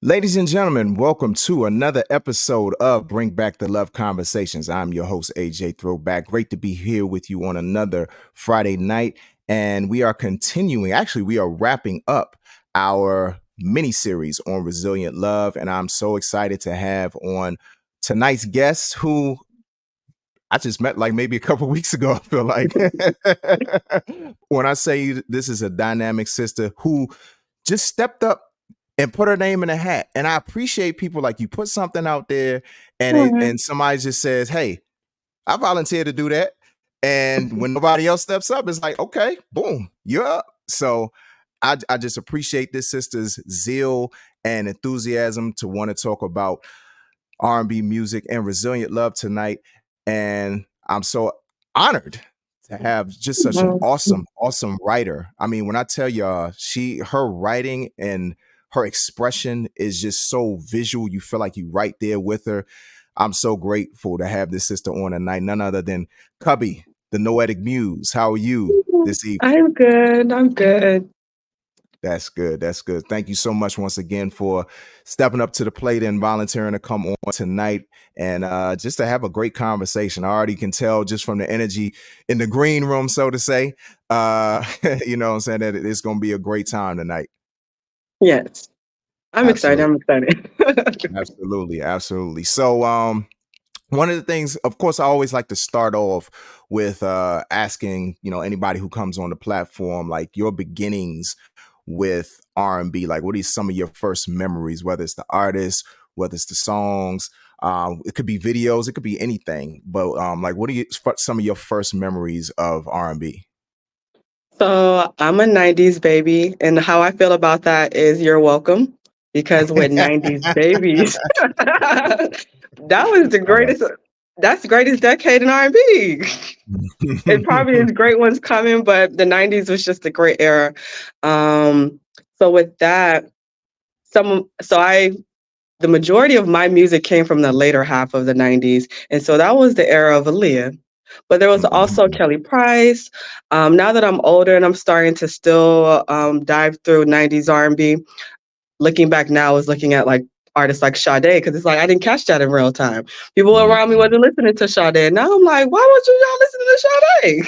Ladies and gentlemen, welcome to another episode of Bring Back the Love Conversations. I'm your host, AJ Throwback. Great to be here with you on another Friday night. And we are continuing, actually, we are wrapping up our mini series on resilient love. And I'm so excited to have on tonight's guest who I just met like maybe a couple weeks ago. I feel like when I say this is a dynamic sister who just stepped up and put her name in a hat. And I appreciate people like you put something out there Alright. and somebody just says, "Hey, I volunteer to do that." And when nobody else steps up, it's like, okay, boom, you're up. So I just appreciate this sister's zeal and enthusiasm to want to talk about R&B music and resilient love tonight. And I'm so honored to have just such an Mhm. awesome writer. I mean, when I tell y'all, her writing and her expression is just so visual. You feel like you right there with her. I'm so grateful to have this sister on tonight. None other than Kubby, the Noetic Muse. How are you this evening? I'm good, I'm good. That's good. That's good. Thank you so much once again for stepping up to the plate and volunteering to come on tonight and just to have a great conversation. I already can tell just from the energy in the green room, so to say. You know what I'm saying? That it's going to be a great time tonight. Yes. I'm excited, Absolutely. I'm excited. Absolutely. Absolutely. So, one of the things, of course, I always like to start off with asking, anybody who comes on the platform, like your beginnings with R&B. Like, what are some of your first memories, whether it's the artist, whether it's the songs, it could be videos, it could be anything. But like, what are some of your first memories of R&B? So, I'm a '90s baby, and how I feel about that is you're welcome, because with '90s babies, that was the Uh, greatest that's the greatest decade in R&B. It probably is great ones coming, but the '90s was just a great era. Um, so with that, I the majority of my music came from the later half of the '90s, and so that was the era of Aaliyah. But there was also Mhm. Kelly Price. Now that I'm older and I'm starting to still dive through '90s R&B, looking back now is looking at like artists like Sade, because it's like I didn't catch that in real time. People around me Mhm. wasn't listening to Sade. And now I'm like, why would you y'all listen to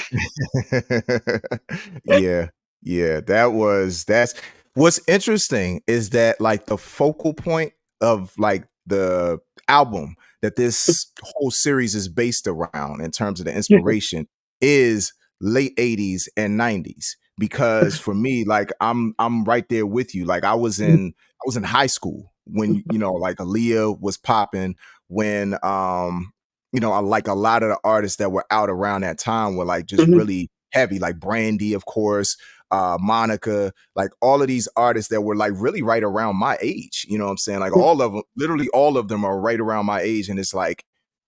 Sade? Yeah, yeah, that's what's interesting is that like the focal point of like the album that this whole series is based around in terms of the inspiration is late 80s and 90s because for me like I'm right there with you. Like I was in high school when like Aaliyah was popping when like a lot of the artists that were out around that time were like just Mhm. really heavy, like Brandy, of course, Monica, like all of these artists that were like really right around my age. You know what I'm saying? Like all of them, literally all of them are right around my age, and it's like,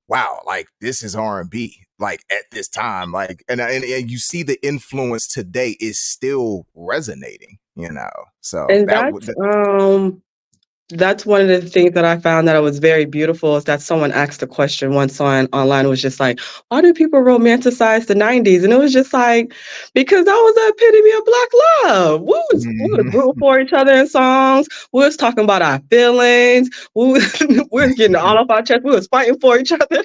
wow, like this is R&B. Like at this time, like and you see the influence today is still resonating. So And that would. that's one of the things that I found that was very beautiful is that someone asked a question once online was just like, why do people romanticize the '90s? And it was just like, because that was the epitome of black love. We was rooting for each other in songs. We was talking about our feelings. We was getting all off our chest. We was fighting for each other.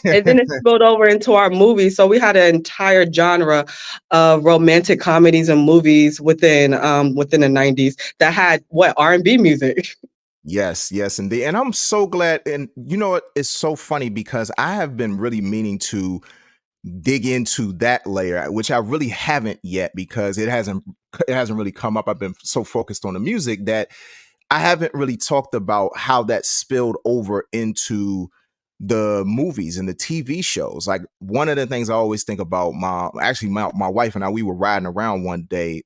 And then it spilled over into our movies. So we had an entire genre of romantic comedies and movies within the '90s that had what R&B music. Yes, yes, indeed. And I'm so glad. And you know what? It's so funny because I have been really meaning to dig into that layer, which I really haven't yet because it hasn't really come up. I've been so focused on the music that I haven't really talked about how that spilled over into the movies and the TV shows. Like one of the things I always think about my wife and I, we were riding around one day,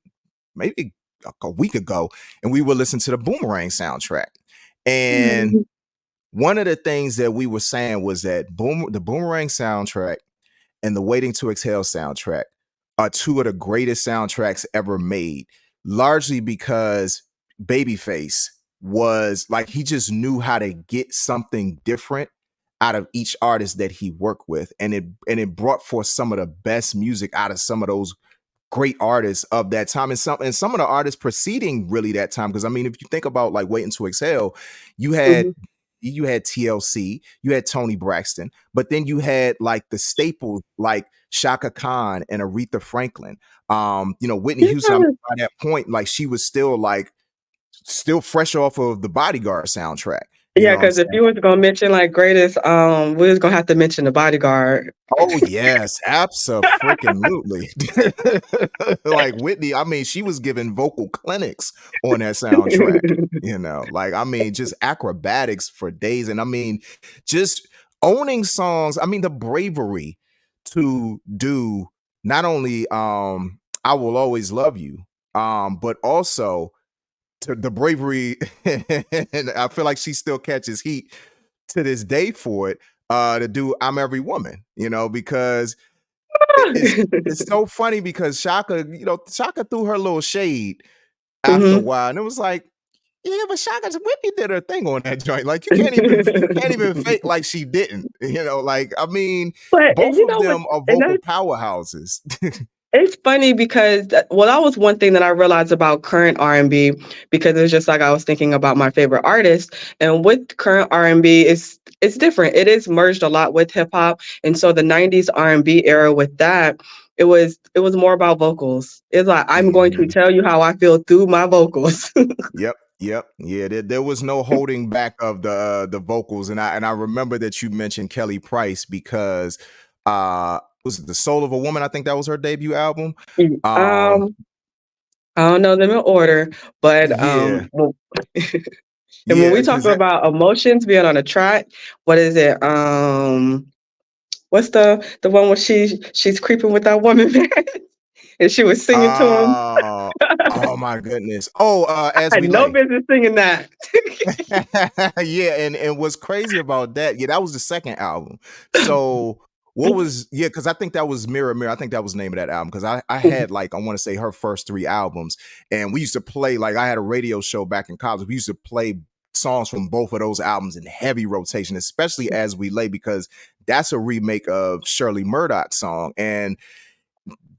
maybe a week ago, and we would listen to the Boomerang soundtrack. And one of the things that we were saying was that the Boomerang soundtrack and the Waiting to Exhale soundtrack are two of the greatest soundtracks ever made, largely because Babyface was like he just knew how to get something different out of each artist that he worked with, and it brought forth some of the best music out of some of those great artists of that time, and some of the artists preceding really that time. Because I mean, if you think about like Waiting to Exhale, you had Mhm. you had TLC, you had Tony Braxton, but then you had like the staples like Shaka Khan and Aretha Franklin. You know, Whitney Houston. I mean, Yeah. by that point, like she was still like still fresh off of the Bodyguard soundtrack. You Yeah, know what I'm because if saying? you was gonna mention, like, greatest, we was gonna have to mention The Bodyguard. Oh yes, abso-freaking-lutely. Like Whitney, I mean, she was giving vocal clinics on that soundtrack, you know. Like, I mean, just acrobatics for days. And I mean, just owning songs. I mean, the bravery to do not only I Will Always Love You, but also to the bravery, and I feel like she still catches heat to this day for it, to do I'm Every Woman, you know, because it's so funny because Shaka, you know, Shaka threw her little shade after a Mhm. while, and it was like, yeah, but Shaka Whitney did her thing on that joint. Like you can't even fake like she didn't, you know. Like I mean, But and both you of know what? them are And vocal powerhouses. it's funny because that was one thing that I realized about current R&B because it's just like I was thinking about my favorite artist, and with current R&B, it's different. It is merged a lot with hip hop, and so the '90s R&B era with that, it was more about vocals. It's like I'm going to Mhm. tell you how I feel through my vocals. Yep, yep, yeah. There was no holding back of the vocals, and I remember that you mentioned Kelly Price because was it The Soul of a Woman? I think that was her debut album. Um, um, I don't know them in order, but yeah, and when yeah, we talk because that about emotions being on a track, what is it? What's the one where she's creeping with that woman man and she was singing to him? uh, oh my goodness. Oh, I As had We no Lay. business singing that. Yeah, and what's crazy about that, yeah, that was the second album. So what was yeah, because I think that was Mirror Mirror. I think that was the name of that album. Because I had like I want to say her first three albums, and we used to play like I had a radio show back in college. We used to play songs from both of those albums in heavy rotation, especially As We Lay, because that's a remake of Shirley Murdoch's song. And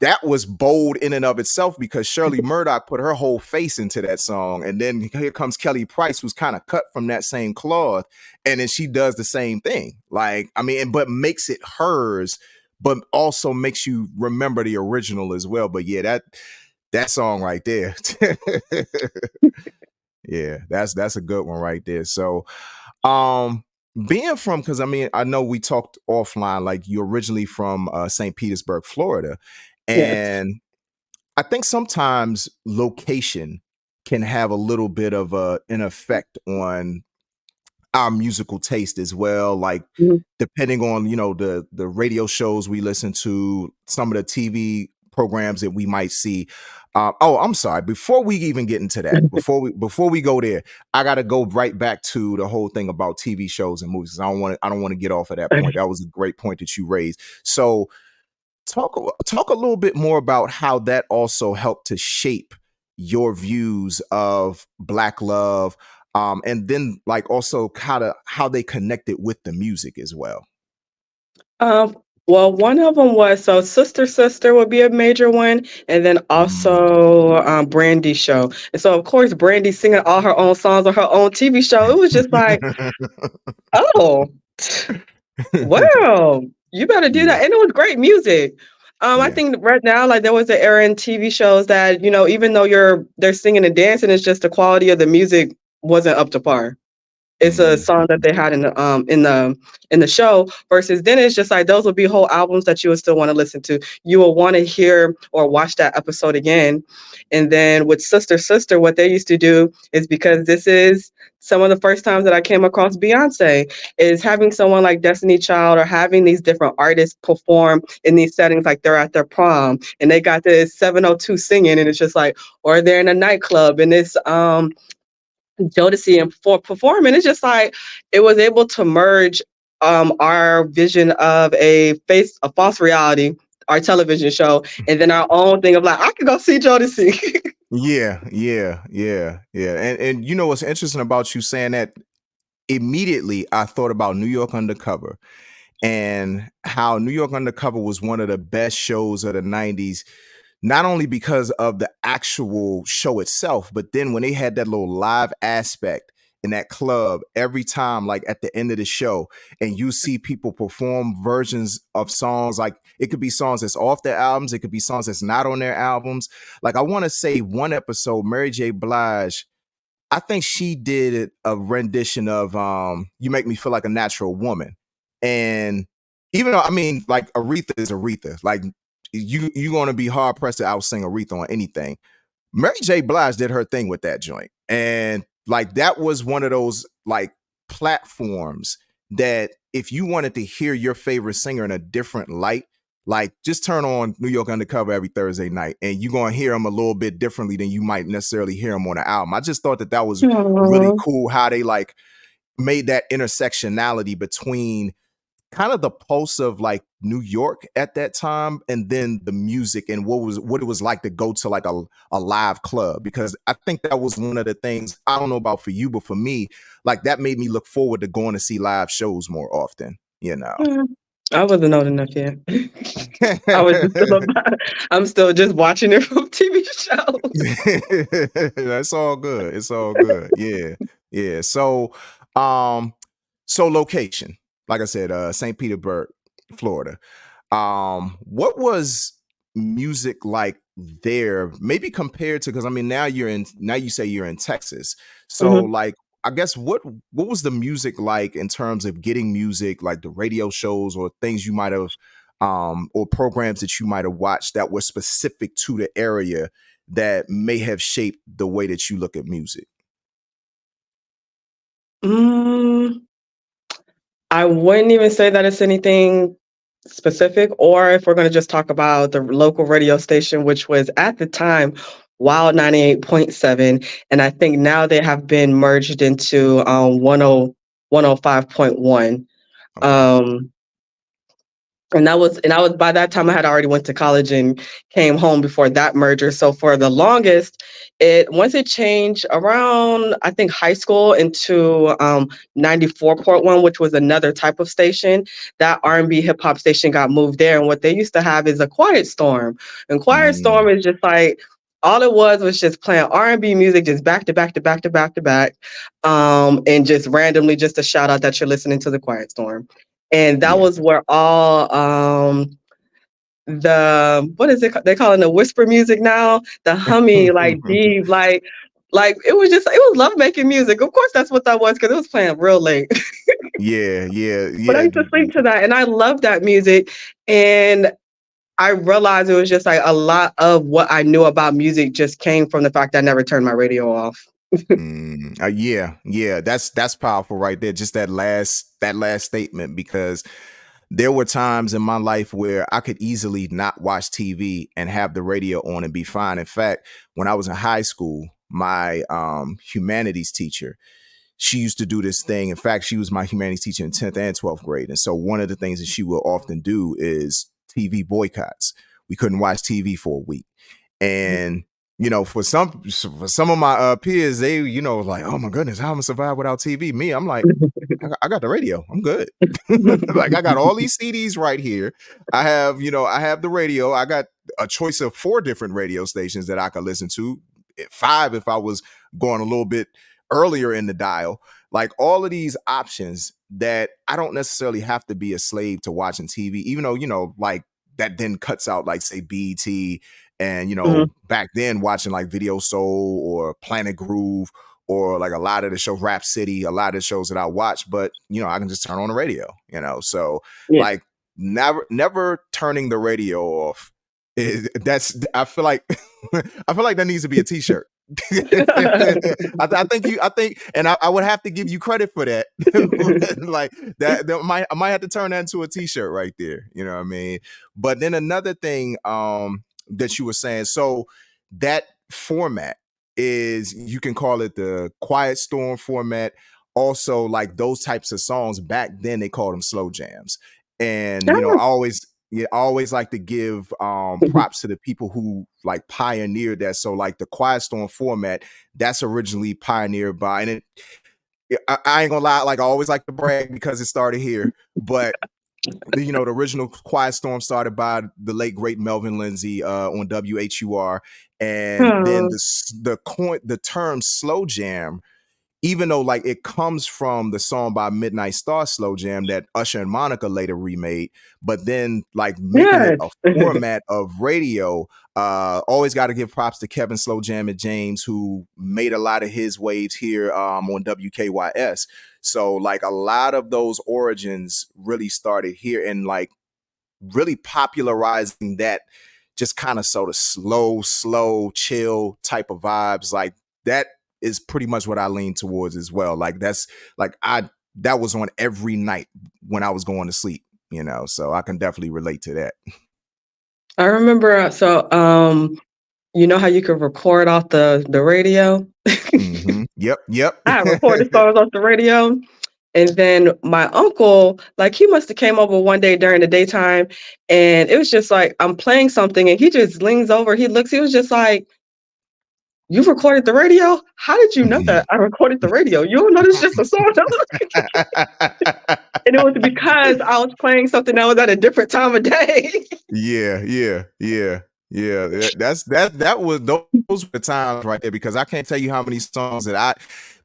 that was bold in and of itself because Shirley Murdoch put her whole face into that song. And then here comes Kelly Price, who's kind of cut from that same cloth. And then she does the same thing. Like, I mean, but makes it hers, but also makes you remember the original as well. But yeah, that song right there. Yeah, that's a good one right there. So um being from because I mean, I know we talked offline, like you're originally from St. Petersburg, Florida. Yes. And I think sometimes location can have a little bit of an effect on our musical taste as well. Like Mhm. depending on the radio shows we listen to, some of the TV programs that we might see. Oh, I'm sorry. Before we even get into that, before we go there, I got to go right back to the whole thing about TV shows and movies. I don't want to get off of that point. That was a great point that you raised. So talk a little bit more about how that also helped to shape your views of Black love, and then like also how they connected with the music as well. Um, well, one of them was so Sister Sister would be a major one, and then Mm. also, Brandy's show. And so, of course, Brandy singing all her own songs on her own TV show. It was just like, "Oh, well, you better do Yeah, that," and it was great music. I yeah. think right now, like, there was an era in TV shows that, even though they're singing and dancing, it's just the quality of the music wasn't up to par. It's a Mhm. song that they had in the show versus then it's just like those would be whole albums that you would still wanna listen to. You will wanna hear or watch that episode again. And then with Sister Sister, what they used to do is because this is some of the first times that I came across Beyonce, is having someone like Destiny Child or having these different artists perform in these settings like they're at their prom and they got this 702 singing and it's just like or they're in a nightclub and it's Jodeci and for performing. It's just like it was able to merge our vision of a false reality, our television show, and then our own thing of like, I could go see Jodeci. Yeah, yeah, yeah, yeah. And you know what's interesting about you saying that? Immediately, I thought about New York Undercover and how New York Undercover was one of the best shows of the '90s not only because of the actual show itself, but then when they had that little live aspect in that club every time, like at the end of the show, and you see people perform versions of songs, like it could be songs that's off their albums, it could be songs that's not on their albums. Like I want to say one episode, Mary J. Blige, I think she did a rendition of "You Make Me Feel Like a Natural Woman," and even though I mean, like Aretha is Aretha, like you're gonna be hard pressed to out sing Aretha on anything. Mary J. Blige did her thing with that joint. And like that was one of those like platforms that if you wanted to hear your favorite singer in a different light, like just turn on New York Undercover every Thursday night and you're going to hear them a little bit differently than you might necessarily hear them on an album. I just thought that that was really Aw. cool how they like made that intersectionality between kind of the pulse of like New York at that time and then the music and what it was like to go to like a live club, because I think that was one of the things, I don't know about for you, but for me, like that made me look forward to going to see live shows more often, you know. Mm, I wasn't old enough yet. I was just still about I'm still just watching it from TV shows. That's all good. It's all good. Yeah. Yeah. Um so location. Like I said, St. Petersburg, Florida. What was music like there? Maybe compared to, because I mean now you say you're in Texas. So Mhm. like I guess what was the music like in terms of getting music, like the radio shows or things you might have or programs that you might have watched that were specific to the area that may have shaped the way that you look at music? Mm, I wouldn't even say that it's anything specific, or if we're gonna just talk about the local radio station, which was at the time Wild 98.7, and I think now they have been merged into 105.1. Okay. Um, and I was by that time I had already went to college and came home before that merger. So for the longest, it once it changed around I think high school into 94.1, which was another type of station. That R&B hip hop station got moved there, and what they used to have is a Quiet Storm. And Quiet Storm Mm, is just like all it was just playing R&B music just back to back to back to back to back, and just randomly just a shout out that you're listening to the Quiet Storm. And that yeah. was where all the what is it they call it, the whisper music now, the hummy, like deep, like it was just it was love making music. Of course that's what that was because it was playing real late. Yeah, yeah, But I yeah. used to sleep to that and I loved that music. And I realized it was just like a lot of what I knew about music just came from the fact that I never turned my radio off. Yeah, yeah, that's powerful right there. Just that last statement, because there were times in my life where I could easily not watch TV and have the radio on and be fine. In fact, when I was in high school, my humanities teacher, she used to do this thing. In fact, she was my humanities teacher in 10th and 12th grade. And so one of the things that she will often do is TV boycotts. We couldn't watch TV for a week. And for some of my peers, they like, oh my goodness, how am I gonna survive without TV? Me, I'm like, I got the radio, I'm good. Like I got all these CDs right here. I have the radio. I got a choice of 4 different radio stations that I could listen to, 5 if I was going a little bit earlier in the dial. Like all of these options that I don't necessarily have to be a slave to watching TV, even though like that then cuts out like say BT, and Mhm. back then watching like Video Soul or Planet Groove or like a lot of the shows, Rap City, a lot of the shows that I watch, but I can just turn on the radio. So Yeah. like never turning the radio off. I feel like I feel like that needs to be a t-shirt. I think, and I would have to give you credit for that. Like I might have to turn that into a t-shirt right there. You know what I mean? But then another thing that you were saying, so that format is, you can call it the Quiet Storm format. Also, like those types of songs back then, they called them slow jams. And I always like to give props to the people who like pioneered that. So like the Quiet Storm format, that's originally pioneered by, and I ain't gonna lie, like I always like to brag because it started here, but The original Quiet Storm started by the late great Melvin Lindsay on WHUR, and then Hmm. the term slow jam, even though like it comes from the song by Midnight Star, Slow Jam, that Usher and Monica later remade, but then like making it Yes. a format of radio. Always got to give props to Kevin Slow Jam and James, who made a lot of his waves here on WKYS. So like a lot of those origins really started here, and like really popularizing that just kind of sort of slow, chill type of vibes. Like that is pretty much what I lean towards as well. Like that's like that was on every night when I was going to sleep, so I can definitely relate to that. I remember, you know how you could record off the radio? Yep. I had recorded songs off the radio, and then my uncle, like, he must have came over one day during the daytime, and it was just like, I'm playing something, and he just leans over, he looks, he was just like, "You recorded the radio? How did you know that I recorded the radio? You don't know this is just a song?" And it was because I was playing something that was at a different time of day. Yeah. That was those were the times right there, because I can't tell you how many songs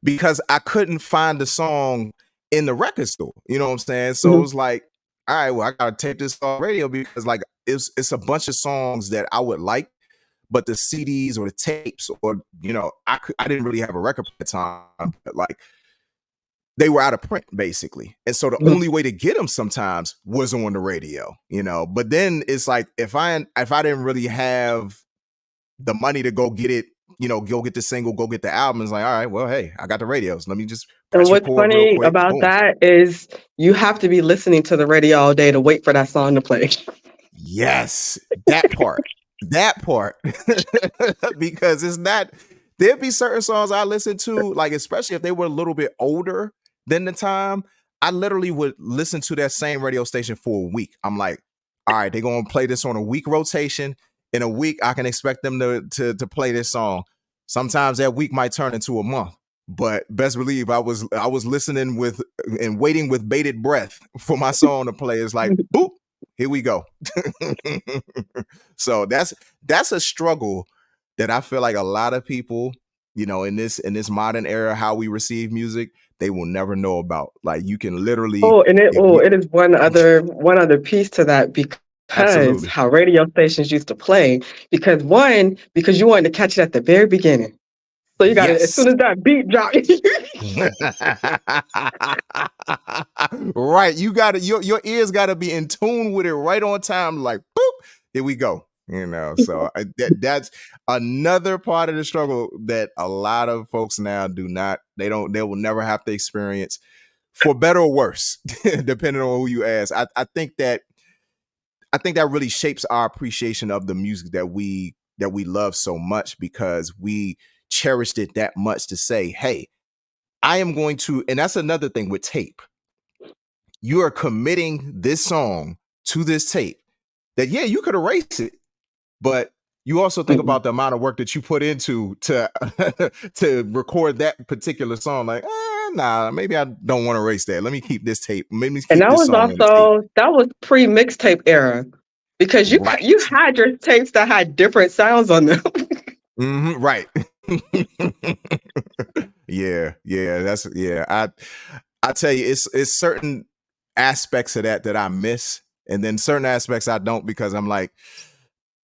because I couldn't find the song in the record store. You know what I'm saying? So it Mhm. was like, all right, well, I gotta take this off radio, because like it's a bunch of songs that I would like, but the CDs or the tapes, or I didn't really have a record at the time, but like they were out of print basically. And so the Mhm. only way to get them sometimes was on the radio. But then it's like if I didn't really have the money to go get it, go get the single, go get the album, it's like, all right, well, hey, I got the radios. Let me just And press what's record real funny quick. about Boom. that is you have to be listening to the radio all day to wait for that song to play. Yes, that part. That part. Because it's not there'd be certain songs I listen to, like especially if they were a little bit older than the time, I literally would listen to that same radio station for a week. I'm like, all right, they're gonna play this on a week rotation. In a week, I can expect them to play this song. Sometimes that week might turn into a month. But best believe I was listening with and waiting with bated breath for my song to play. It's like, boop, here we go. So that's a struggle that I feel like a lot of people, in this modern era, how we receive music, they will never know about. Like you can literally, if you It is one other piece to that because absolutely. how radio stations used to play. Because you wanted to catch it at the very beginning. So you gotta as Yes. soon as that beat drop. Right. You gotta your ears gotta be in tune with it right on time, like boop, here we go. So that's another part of the struggle that a lot of folks now do not, they will never have to experience, for better or worse, depending on who you ask. I think that really shapes our appreciation of the music that we love so much, because we cherished it that much to say, hey, I am going to, and that's another thing with tape. You are committing this song to this tape that, yeah, you could erase it, but you also think Mhm. about the amount of work that you put into to to record that particular song. Like, nah, maybe I don't want to erase that. Let me keep this tape. Maybe And keep this song on the tape. that was pre-mixtape era because you Right. had your tapes that had different sounds on them. Right. Yeah. I tell you, it's certain aspects of that I miss, and then certain aspects I don't, because I'm like,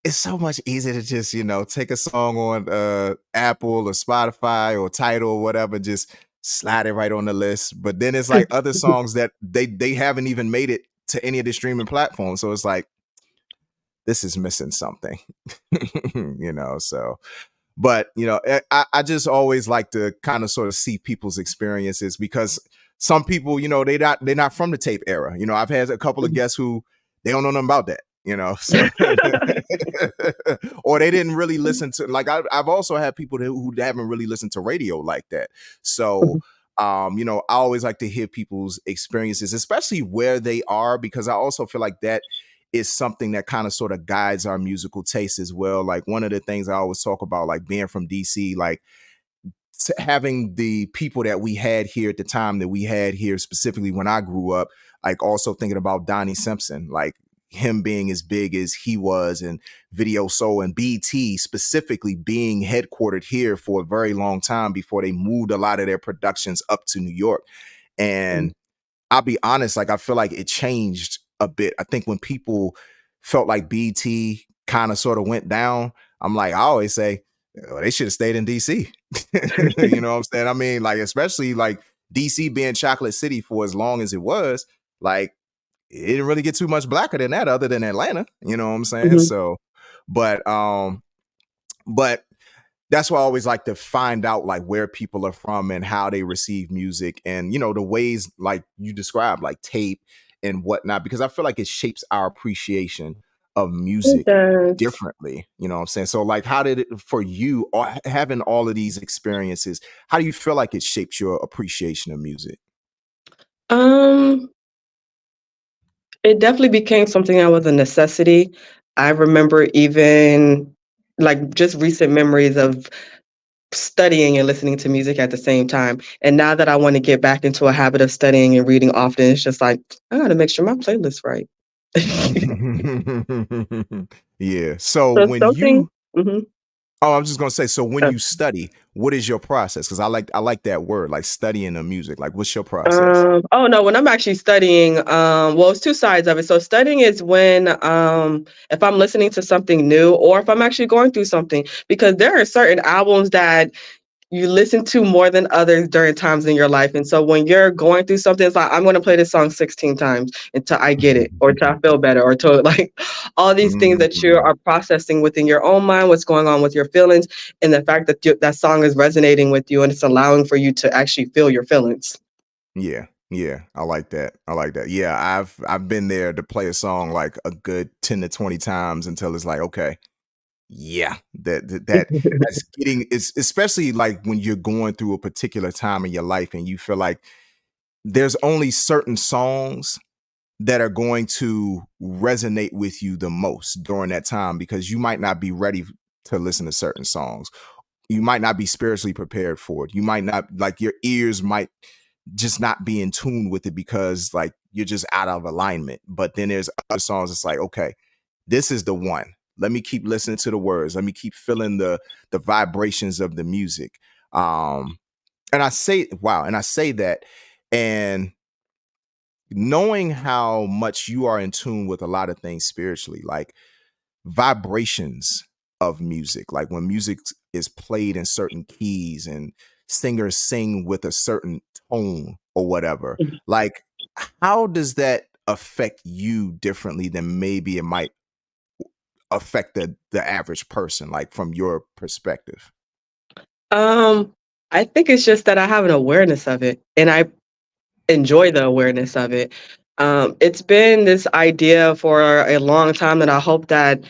it's so much easier to just, take a song on Apple or Spotify or Tidal or whatever, just slide it right on the list. But then it's like other songs that they haven't even made it to any of the streaming platforms. So it's like, this is missing something. So but I just always like to kind of sort of see people's experiences, because some people, they're not from the tape era. I've had a couple of guests who they don't know nothing about that. So or they didn't really listen to, like I've also had people who haven't really listened to radio like that. So I always like to hear people's experiences, especially where they are, because I also feel like that is something that kind of sort of guides our musical taste as well. Like one of the things I always talk about, like being from DC, like having the people that we had here at the time that we had here, specifically when I grew up, Like also thinking about Donnie Simpson, like him being as big as he was, and Video Soul and BT specifically being headquartered here for a very long time before they moved a lot of their productions up to New York. And I'll be honest, like I feel like it changed a bit. I think when people felt like BT kind of sort of went down, I'm like, I always say, "Oh, they should have stayed in DC." You know what I'm saying? I mean, like, especially like DC being Chocolate City for as long as it was, like, it didn't really get too much blacker than that, other than Atlanta. You know what I'm saying? Mhm. So, but but that's why I always like to find out like where people are from and how they receive music, and the ways like you described, like tape and whatnot, because I feel like it shapes our appreciation of It music does. differently. You know what I'm saying? So like how did it for you, or having all of these experiences, how do you feel like it shapes your appreciation of music? Um, it definitely became something that was a necessity. I remember even, like, just recent memories of studying and listening to music at the same time, and now that I wanna get back into a habit of studying and reading often, it's just like, I gotta make sure my playlist's right. Yeah. So So when something. you Mhm. Oh, I was just gonna say, so when Uh, you study, what is your process? Because I like that word, like studying the music. Like, what's your process? oh, no, when I'm actually studying, well, it's 2 sides of it. So studying is when, if I'm listening to something new or if I'm actually going through something, because there are certain albums that you listen to more than others during times in your life. And so when you're going through something, it's like, I'm going to play this song 16 times until I get it, or until I feel better, or to like all these things that you Mm, are processing within your own mind, what's going on with your feelings, and the fact that that song is resonating with you and it's allowing for you to actually feel your feelings. yeah, yeah, I like that. I like that. Yeah, I've been there to play a song like a good 10 to 20 times until it's like, okay, yeah, that's getting. It's especially like when you're going through a particular time in your life and you feel like there's only certain songs that are going to resonate with you the most during that time, because you might not be ready to listen to certain songs. You might not be spiritually prepared for it. You might not, like, your ears might just not be in tune with it because like you're just out of alignment. But then there's other songs, it's like, okay, this is the one. Let me keep listening to the words. Let me keep feeling the vibrations of the music. Um and I say, wow, and I say that, and knowing how much you are in tune with a lot of things spiritually, like vibrations of music, like when music is played in certain keys and singers sing with a certain tone or whatever, like how does that affect you differently than maybe it might affect the average person, like from your perspective? Um, I think it's just that I have an awareness of it, and I enjoy the awareness of it. It's been this idea for a long time that I hope that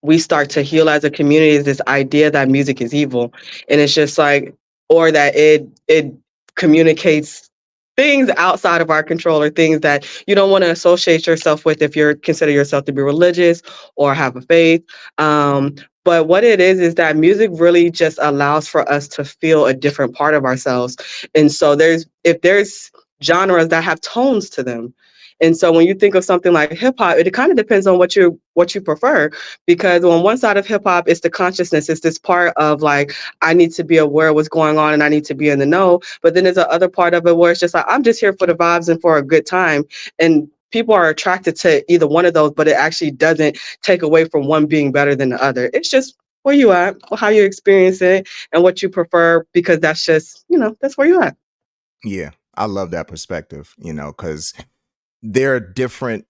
we start to heal as a community, is this idea that music is evil. And it's just like, or that it communicates things outside of our control, or things that you don't want to associate yourself with if you're consider yourself to be religious or have a faith. Um, but what it is that music really just allows for us to feel a different part of ourselves. And so if there's genres that have tones to them. And so when you think of something like hip hop, it kind of depends on what you prefer, because on one side of hip hop it's the consciousness, it's this part of like, I need to be aware of what's going on and I need to be in the know. But then there's a other part of it where it's just like, I'm just here for the vibes and for a good time. And people are attracted to either one of those, but it actually doesn't take away from one being better than the other. It's just where you at, how you experience it, and what you prefer, because that's just, that's where you at. Yeah, I love that perspective, because there are different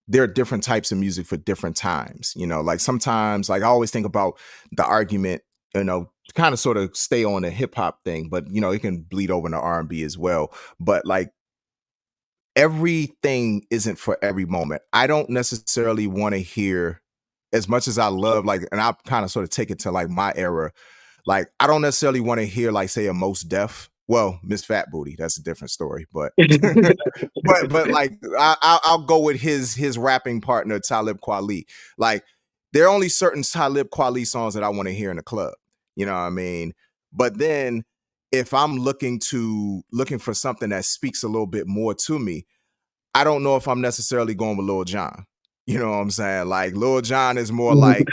there are different types of music for different times. Like sometimes, like I always think about the argument, to kind of sort of stay on the hip hop thing, but it can bleed over into R&B as well. But like everything isn't for every moment. I don't necessarily want to hear, as much as I love, like, and I kind of sort of take it to like my era, like I don't necessarily want to hear like, say, a Most Def. Well, Miss Fat Booty, that's a different story, but but like I'll go with his rapping partner Talib Kweli. Like there are only certain Talib Kweli songs that I want to hear in the club. You know what I mean? But then if I'm looking for something that speaks a little bit more to me, I don't know if I'm necessarily going with Lil Jon. You know what I'm saying? Like Lil Jon is more like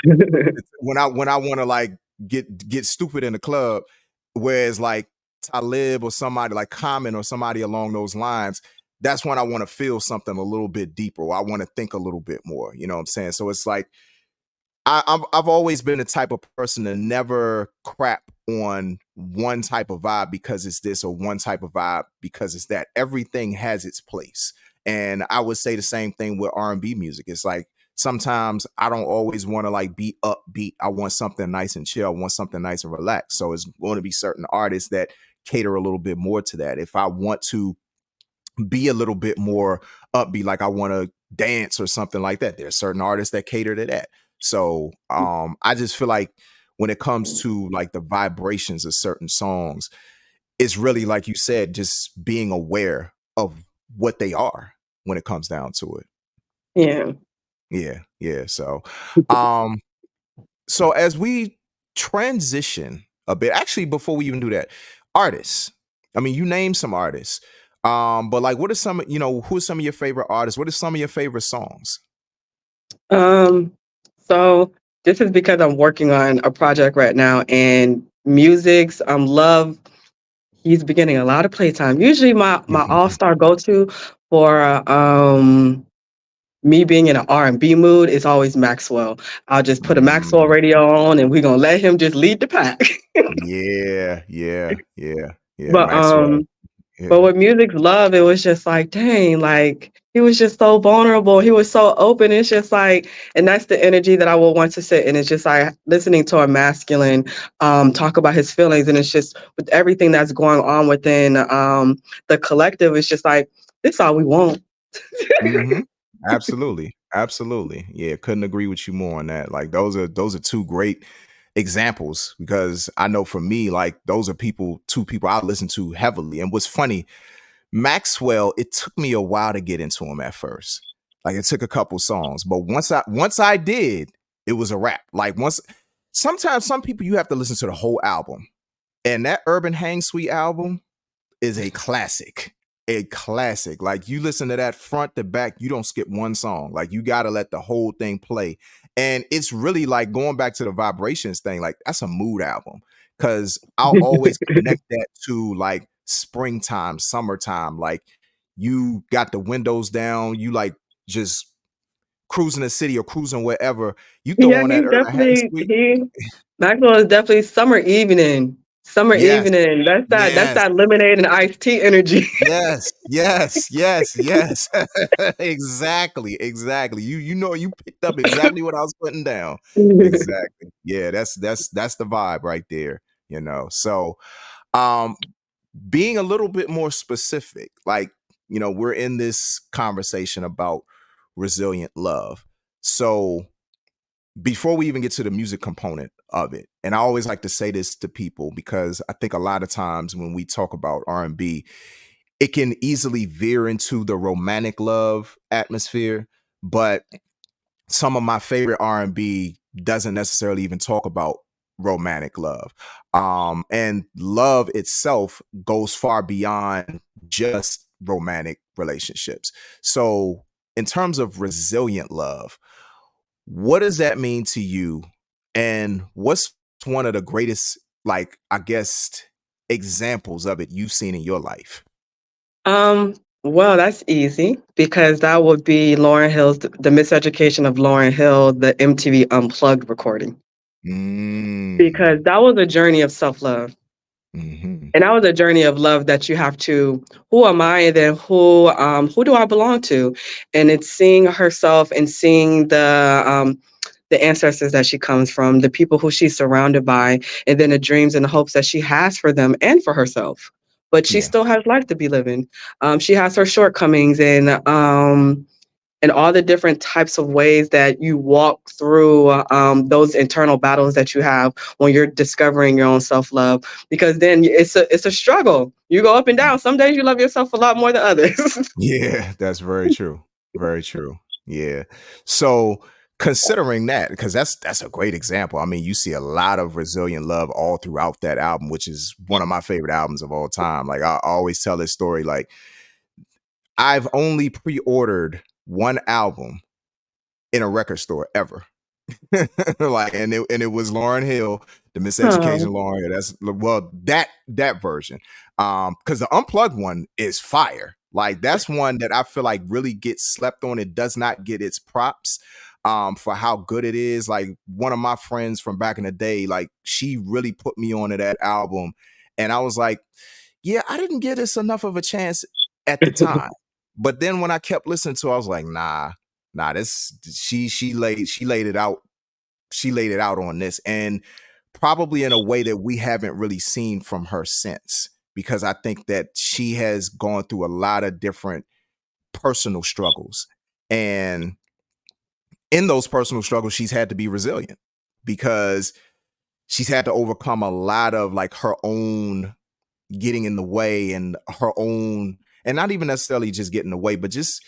when I want to like get stupid in the club, whereas like Talib or somebody like Common or somebody along those lines, that's when I want to feel something a little bit deeper. Or I want to think a little bit more. You know what I'm saying? So it's like I've always been the type of person to never crap on one type of vibe because it's this or one type of vibe because it's that. Everything has its place, and I would say the same thing with R&B music. It's like sometimes I don't always want to like be upbeat. I want something nice and chill. I want something nice and relaxed. So it's going to be certain artists that cater a little bit more to that. If I want to be a little bit more upbeat, like I want to dance or something like that, there's certain artists that cater to that. So I just feel like when it comes to like the vibrations of certain songs, it's really like you said, just being aware of what they are when it comes down to it. Yeah. Yeah, yeah. Um so as we transition a bit, actually before we even do that, artists. I mean, you name some artists. But like what are some, who are some of your favorite artists? What are some of your favorite songs? Um, so this is because I'm working on a project right now, and music's love, he's been getting a lot of playtime. Usually my all-star go-to for me being in an R&B mood is always Maxwell. I'll just put a Maxwell Mm. radio on and we're gonna let him just lead the pack. Yeah, yeah, yeah, yeah. But Maxwell. but Yeah. with music's love, it was just like, dang, like he was just so vulnerable. He was so open. It's just like, and that's the energy that I would want to sit in. It's just like listening to a masculine talk about his feelings. And it's just with everything that's going on within the collective, it's just like, this all we want. Hmm. Absolutely. Absolutely. Yeah, couldn't agree with you more on that. Like those are two great examples because I know for me, like those are two people I listen to heavily. And what's funny, Maxwell, it took me a while to get into him at first. Like it took a couple songs, but once I did, it was a wrap. Like once sometimes some people you have to listen to the whole album. And that Urban Hang Suite album is a classic. A classic. Like you listen to that front to back, you don't skip one song. Like you got to let the whole thing play. And it's really like going back to the vibrations thing, like that's a mood album. Cause I'll always connect that to like springtime, summertime. Like you got the windows down, you like just cruising the city or cruising wherever. You throw Yeah, on that he's Urban Hang definitely Suite. he Maxwell is definitely summer evening. Summer Yes, evening. That's yes. that lemonade and iced tea energy. Yes, yes, yes, yes. Exactly, exactly. You picked up exactly what I was putting down. Exactly. Yeah, that's the vibe right there, So, um being a little bit more specific, like, we're in this conversation about resilient love. So, before we even get to the music component of it, and I always like to say this to people because I think a lot of times when we talk about R&B, it can easily veer into the romantic love atmosphere, but some of my favorite R&B doesn't necessarily even talk about romantic love. And love itself goes far beyond just romantic relationships. So, in terms of resilient love, what does that mean to you? And what's one of the greatest, like, I guess, examples of it you've seen in your life? Um, well, that's easy because that would be Lauryn Hill's The Miseducation of Lauryn Hill, the MTV Unplugged recording. Mm. Because that was a journey of self-love. Mhm. And that was a journey of love that you have to, who am I, and then who do I belong to? And it's seeing herself and seeing the ancestors that she comes from, the people who she's surrounded by, and then the dreams and the hopes that she has for them and for herself. But she Yeah. still has life to be living. She has her shortcomings and all the different types of ways that you walk through those internal battles that you have when you're discovering your own self-love. Because then it's a struggle. You go up and Mm. down. Some days you love yourself a lot more than others. Yeah, that's very true. Very true. Yeah. So, considering that, because that's a great example. I mean, you see a lot of resilient love all throughout that album, which is one of my favorite albums of all time. Like I always tell this story, like I've only pre-ordered one album in a record store ever. Like, and it was Lauryn Hill, the Miseducation Oh. Lauryn Hill. That's, well, that version. Because the unplugged one is fire. Like, that's one that I feel like really gets slept on. It does not get its props for how good it is. Like, one of my friends from back in the day, like, she really put me onto that album. And I was like, yeah, I didn't give this enough of a chance at the time. But then when I kept listening to it, I was like, nah, this she laid it out. She laid it out on this, and probably in a way that we haven't really seen from her since. Because I think that she has gone through a lot of different personal struggles. And in those personal struggles, she's had to be resilient because she's had to overcome a lot of like her own getting in the way and her own, and not even necessarily just getting in the way, but just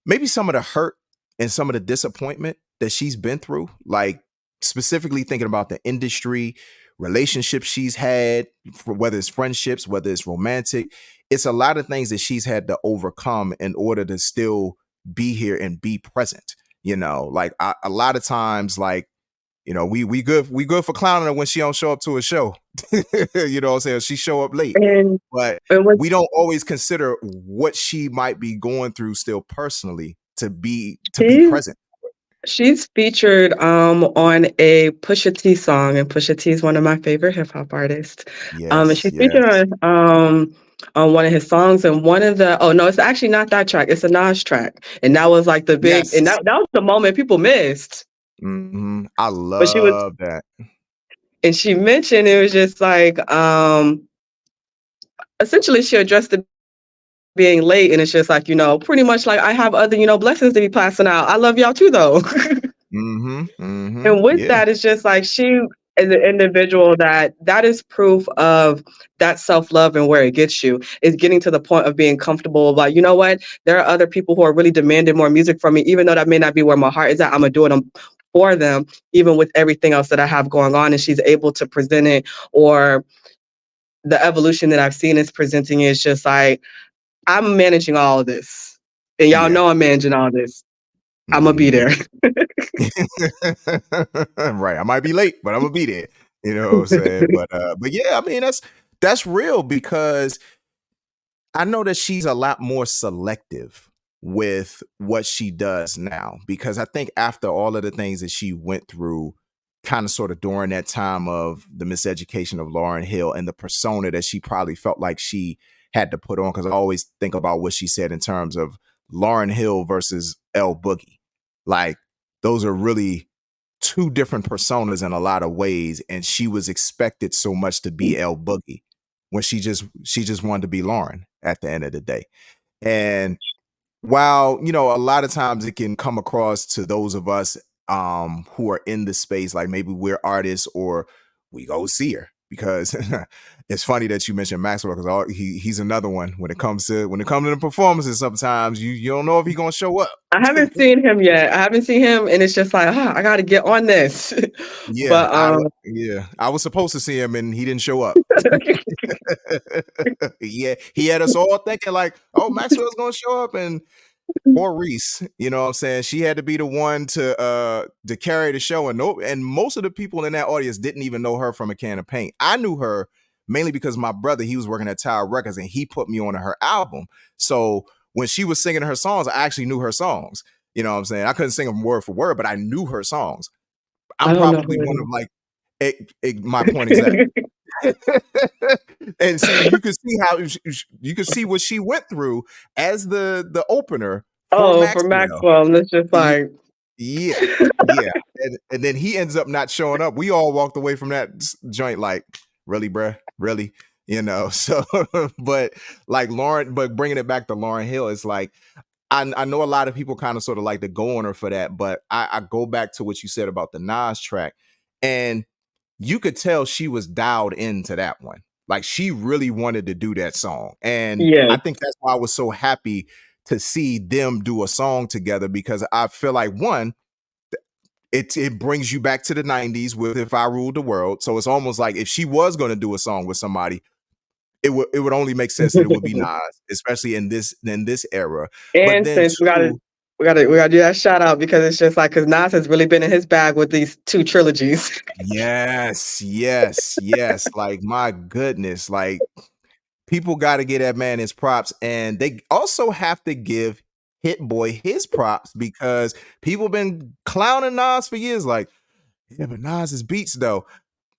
maybe some of the hurt and some of the disappointment that she's been through, like specifically thinking about the industry, relationships she's had, whether it's friendships, whether it's romantic. It's a lot of things that she's had to overcome in order to still be here and be present. Like a lot of times, like, we good for clowning her when she don't show up to a show. You know what I'm saying? She show up late. And But and what's we don't always consider what she might be going through still personally to be she's present. she's featured on a Pusha T song, and Pusha T is one of my favorite hip hop artists. And Yes, she's featured yes, on one of his songs, and one of the, oh no, it's actually not that track. It's a Nas track, and that was like the big, and yes. that was the moment people missed. I But she was, love that. and she mentioned it was just like essentially she addressed the being late, and it's just like, pretty much like I have other, blessings to be passing out. I love y'all too though. And with Yeah, that, it's just like she is an individual that is proof of that self-love, and where it gets you is getting to the point of being comfortable. Like, you know what? There are other people who are really demanding more music from me, even though that may not be where my heart is at. I'm gonna do it for them, even with everything else that I have going on. And she's able to present it, or the evolution that I've seen is presenting is just like, I'm managing all of this. And y'all yeah. know I'm managing all this. I'm gonna be hmm there. Right. I might be late, but I'm gonna be there. You know what I'm saying? But yeah, I mean that's real because I know that she's a lot more selective with what she does now because I think after all of the things that she went through, kind of sort of during that time of the miseducation of Lauryn Hill and the persona that she probably felt like she had to put on, because I always think about what she said in terms of Lauryn Hill versus L Boogie. Like, those are really two different personas in a lot of ways, and she was expected so much to be L Boogie when she just wanted to be Lauren at the end of the day. And while, a lot of times it can come across to those of us who are in the space, like maybe we're artists or we go see her, because it's funny that you mentioned Maxwell, because he's another one when it comes to the performances. Sometimes you don't know if he's gonna show up. I haven't seen him yet. I haven't seen him, and it's just like, I got to get on this. Yeah, But I was supposed to see him and he didn't show up. Yeah, he had us all thinking like, oh, Maxwell's gonna show up, and poor Reese, you know what I'm saying? She had to be the one to carry the show, and most of the people in that audience didn't even know her from a can of paint. I knew her mainly because my brother, he was working at Tower Records and he put me on her album. So when she was singing her songs, I actually knew her songs. You know what I'm saying? I couldn't sing them word for word, but I knew her songs. I I'm don't know probably who one it of like my point exactly. is. And see, you can see how you can see what she went through as the opener for Oh, for Maxwell. Maxwell, and it's just Ye- like, Yeah, yeah, and then he ends up not showing up. We all walked away from that joint like, really, bruh, really, So, but like but bringing it back to Lauryn Hill, it's like I know a lot of people kind of sort of like to go on her for that, but I go back to what you said about the Nas track, and you could tell she was dialed into that one. Like, she really wanted to do that song. And yes, I think that's why I was so happy to see them do a song together, because I feel like, one, it brings you back to the 90s with If I Ruled the World. So it's almost like if she was going to do a song with somebody, it would only make sense that it would be Nas, especially in this era. But And then since too, we gotta do that shout out because it's just like because Nas has really been in his bag with these 2 trilogies. yes, yes, yes. Like my goodness, like people got to get that man his props, and they also have to give Hit Boy his props because people been clowning Nas for years. Like, yeah, but Nas's beats though.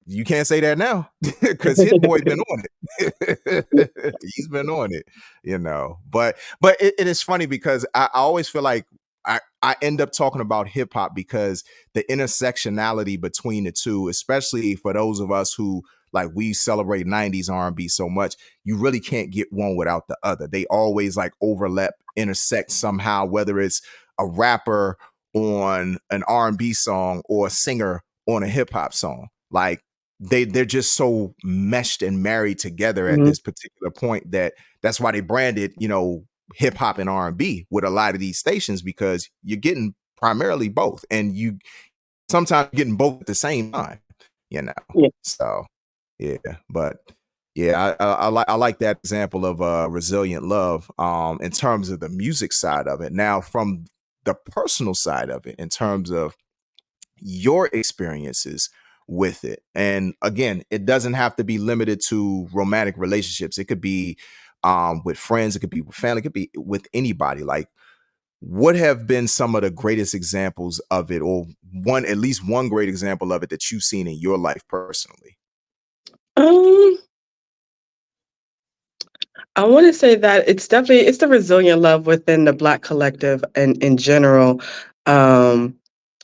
You can't say that now because Hit Boy been on it. He's been on it, you know. But it is funny because I always feel like I end up talking about hip hop because the intersectionality between the two, especially for those of us who like we celebrate 90s R&B so much, you really can't get one without the other. They always like overlap, intersect somehow, whether it's a rapper on an R&B song or a singer on a hip hop song. Like they're just so meshed and married together at Mhm. this particular point that that's why they branded, you know, hip hop and R&B with a lot of these stations because you're getting primarily both and you sometimes getting both at the same time, you know. Yeah. So, yeah, but yeah, I like that example of resilient love in terms of the music side of it. Now from the personal side of it in terms of your experiences with it. And again, it doesn't have to be limited to romantic relationships. It could be with friends, it could be with family, it could be with anybody. Like, what have been some of the greatest examples of it, or at least one great example of it that you've seen in your life personally? Um, I wanna say that it's the resilient love within the Black collective and in general. Um,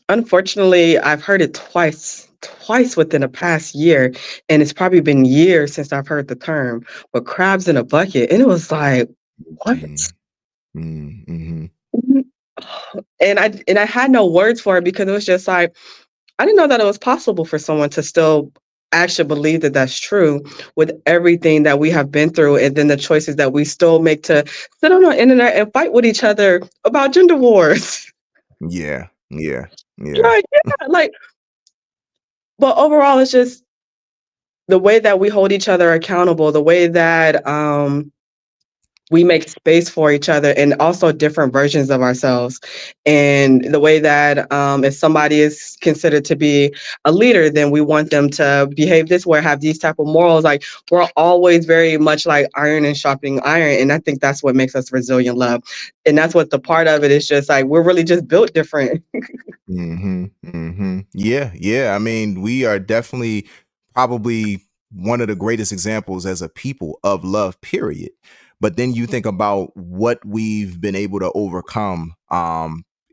Unfortunately, I've heard it twice within the past year, and it's probably been years since I've heard the term, but crabs in a bucket, and it was like, "What?" Mm, mm-hmm. Mhm. And I had no words for it because it was just like, I didn't know that it was possible for someone to still actually believe that that's true with everything that we have been through, and then the choices that we still make to sit on the internet and fight with each other about gender wars. Yeah, yeah, yeah. Like, yeah, like, but overall, it's just the way that we hold each other accountable, the way that we make space for each other and also different versions of ourselves. And the way that if somebody is considered to be a leader, then we want them to behave this way, have these type of morals. Like we're always very much like iron and sharpening iron. And I think that's what makes us resilient love. And that's what the part of it is just like we're really just built different. Yeah, yeah. I mean, we are definitely probably one of the greatest examples as a people of love, period. But then you think about what we've been able to overcome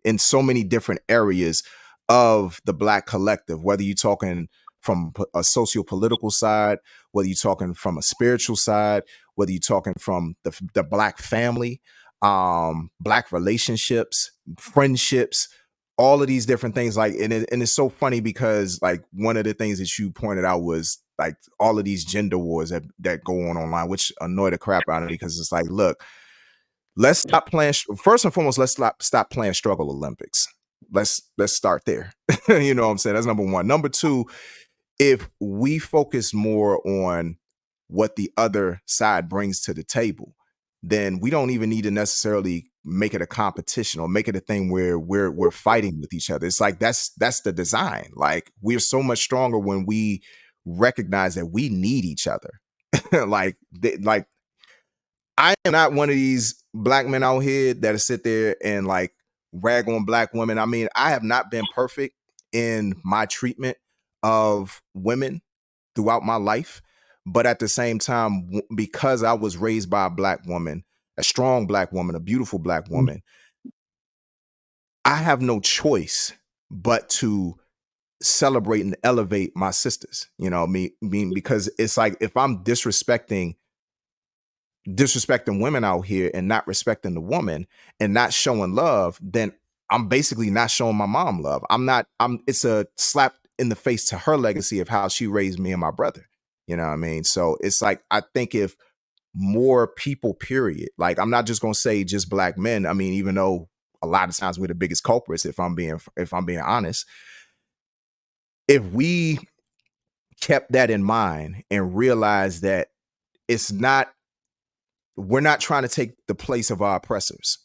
in so many different areas of the Black collective, whether you're talking from a socio-political side, whether you're talking from a spiritual side, whether you're talking from the Black family, Black relationships, friendships, all of these different things. Like, and it's so funny because like one of the things that you pointed out was like all of these gender wars that go on online, which annoy the crap out of me because it's like, look, let's stop playing. First and foremost, let's stop playing struggle Olympics. Let's start there. You know what I'm saying? That's number one. Number two, if we focus more on what the other side brings to the table, then we don't even need to necessarily make it a competition or make it a thing where we're fighting with each other. It's like that's the design. Like we're so much stronger when we recognize that we need each other. Like I am not one of these black men out here that sit there and like rag on black women. I mean, I have not been perfect in my treatment of women throughout my life. But at the same time, because I was raised by a black woman, a strong black woman, a beautiful black woman, I have no choice but to celebrate and elevate my sisters. You know, because it's like if I'm disrespecting women out here and not respecting the woman and not showing love, then I'm basically not showing my mom love. It's a slap in the face to her legacy of how she raised me and my brother. You know what I mean? So it's like I think if more people, period, like I'm not just gonna say just black men. I mean, even though a lot of times we're the biggest culprits, if I'm being honest, if we kept that in mind and realized that it's not, we're not trying to take the place of our oppressors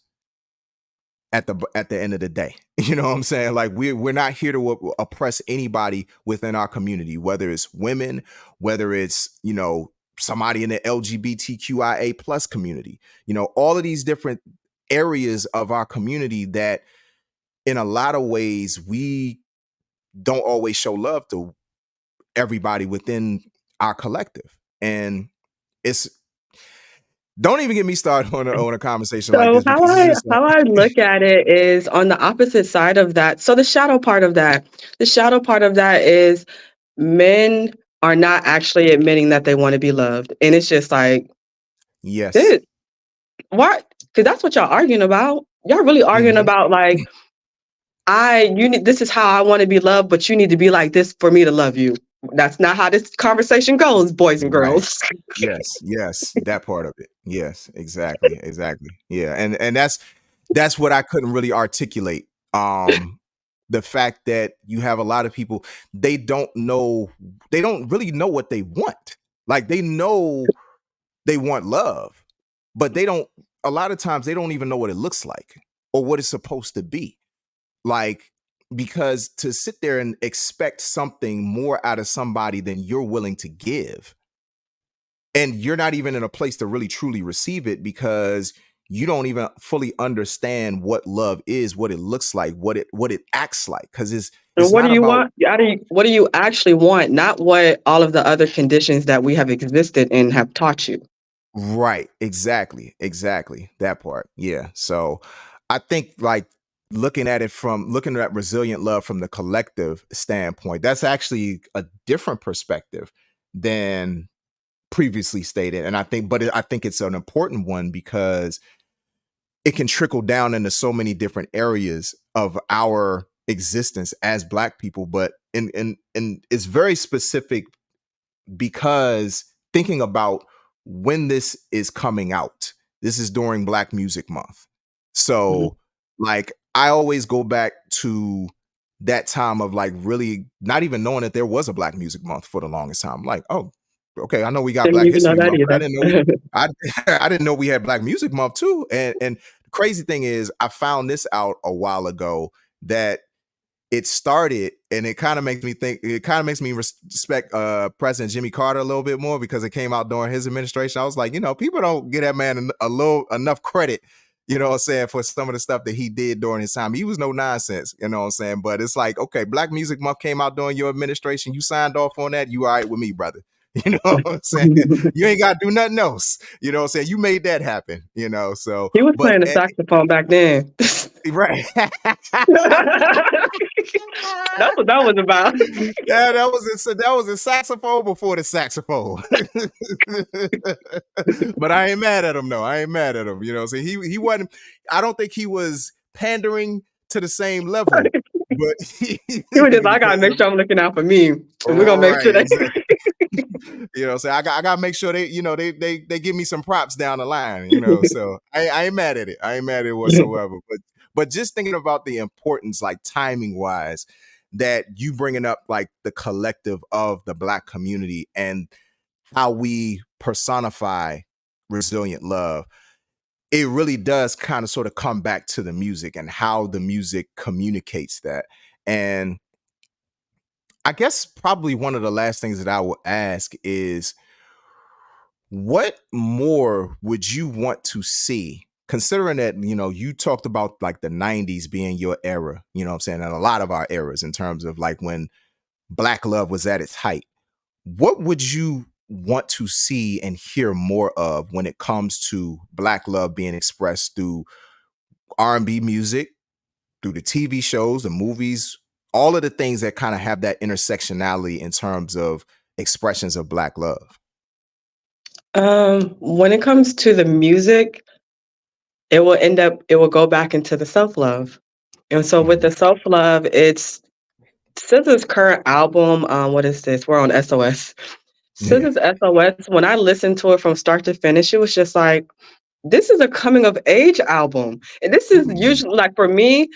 at the end of the day. You know what I'm saying? Like we're not here to oppress anybody within our community, whether it's women, whether it's, somebody in the LGBTQIA plus community, all of these different areas of our community that in a lot of ways we don't always show love to everybody within our collective. And it's, don't even get me started on a conversation like So this because it's just how I look at it is on the opposite side of that. So the shadow part of that. The shadow part of that is men are not actually admitting that they want to be loved. And it's just like, yes. this, what? Because that's what y'all arguing about. Y'all really arguing Hmm. about like, you need, this is how I want to be loved, but you need to be like this for me to love you. That's not how this conversation goes, boys and Right. girls. Yes, yes, that part of it. Yes, exactly, exactly. Yeah, and that's what I couldn't really articulate. The fact that you have a lot of people, they don't really know what they want. Like they know they want love, but they don't, a lot of times they don't even know what it looks like or what it's supposed to be. Like, because to sit there and expect something more out of somebody than you're willing to give, and you're not even in a place to really truly receive it because you don't even fully understand what love is, what it looks like, what it acts like, because And it's what do not you about, want? What do you actually want? Not what all of the other conditions that we have existed and have taught you. right, exactly that part. Yeah, so I think like looking at resilient love from the collective standpoint, that's actually a different perspective than previously stated. And I think it's an important one because it can trickle down into so many different areas of our existence as Black people, but and it's very specific because thinking about when this is coming out, this is during Black Music Month. Mhm. So like I always go back to that time of like really not even knowing that there was a Black Music Month for the longest time. Like, oh, okay, I know we got Didn't Black even know History that Month, but I either. didn't know I I didn't know we had Black Music Month too. And the crazy thing is I found this out a while ago that it started, and it kind of makes me respect President Jimmy Carter a little bit more because it came out during his administration. I was like, people don't give that man a little enough credit, what I'm saying, for some of the stuff that he did during his time. He was no nonsense, what I'm saying. But it's like, okay, Black Music Month came out during your administration, you signed off on that, you all right with me, brother. You know what I'm saying? You ain't got to do nothing else. You know what I'm saying? You made that happen, so He was but playing the saxophone back then. right. That's what that was about. Yeah, that was a saxophone before the saxophone. But I ain't mad at him though. I ain't mad at him. So he wasn't. I don't think he was pandering to the same level, but He was just, I gotta because make sure I'm looking out for me. And we're gonna make right, sure that exactly. So I got to make sure they give me some props down the line. So I ain't mad at it. I ain't mad at it whatsoever. But just thinking about the importance, like timing wise, that you bringing up like the collective of the Black community and how we personify resilient love, it really does kind of sort of come back to the music and how the music communicates that. And I guess probably one of the last things that I will ask is, what more would you want to see? Considering that, you talked about like the 90s being your era, what I'm saying, and a lot of our eras in terms of like when Black love was at its height. What would you want to see and hear more of when it comes to Black love being expressed through R&B music, through the TV shows, the movies, all of the things that kind of have that intersectionality in terms of expressions of Black love? when it comes to the music, it will go back into the self-love. And so with Mhm. the self-love, it's SZA's current album, what is this? We're on SOS. Yeah. SZA's SOS, when I listened to it from start to finish, it was just like, this is a coming of age album. And this is Mm. usually like for me,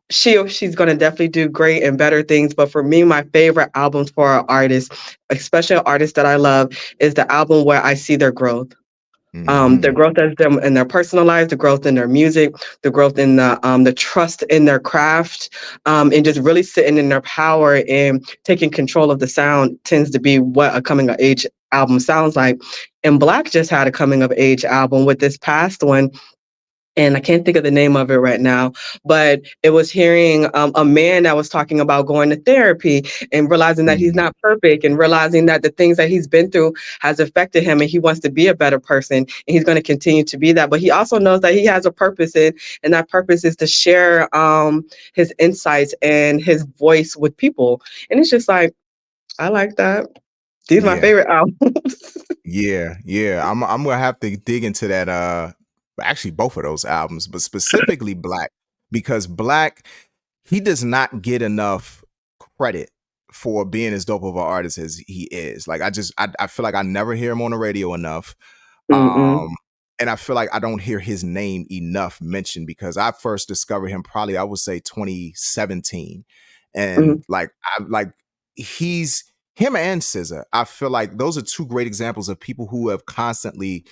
she's gonna definitely do great and better things. But for me, my favorite albums for an artist, especially an artist that I love, is the album where I see their growth. The Hmm. growth as them in their personal lives, the growth in their music, the growth in the trust in their craft, and just really sitting in their power and taking control of the sound tends to be what a coming of age album sounds like. And Black just had a coming of age album with this past one, and I can't think of the name of it right now, but it was hearing a man that was talking about going to therapy and realizing that he's Hmm. not perfect and realizing that the things that he's been through has affected him and he wants to be a better person and he's going to continue to be that. But he also knows that he has a purpose in, and that purpose is to share his insights and his voice with people. And it's just like, I like that. These are my Yeah. favorite albums. Yeah, yeah. I'm gonna have to dig into that. Actually, both of those albums, but specifically Black, because Black, he does not get enough credit for being as dope of an artist as he is. Like, I feel like I never hear him on the radio enough. Mm-mm, Um, and I feel like I don't hear his name enough mentioned because I first discovered him probably I would say 2017, and mm, like he's him and SZA. I feel like those are two great examples of people who have constantly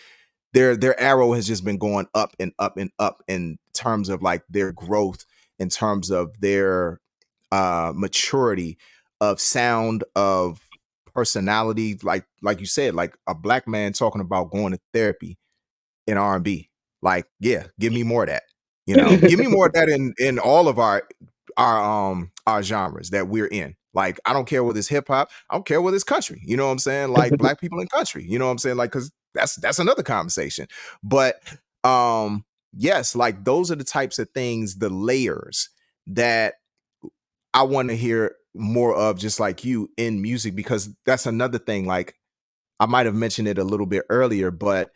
their arrow has just been going up and up and up in terms of like their growth, in terms of their maturity of sound, of personality, like you said, like a Black man talking about going to therapy in R&B. Like, yeah, give me more of that. You know, give me more of that in all of our genres that we're in. Like, I don't care whether it's hip hop, I don't care whether it's country. You know what I'm saying? Like Black people in country. You know what I'm saying? Like, cause that's another conversation. But yes, like those are the types of things, the layers that I want to hear more of, just like you, in music, because that's another thing. Like, I might have mentioned it a little bit earlier, but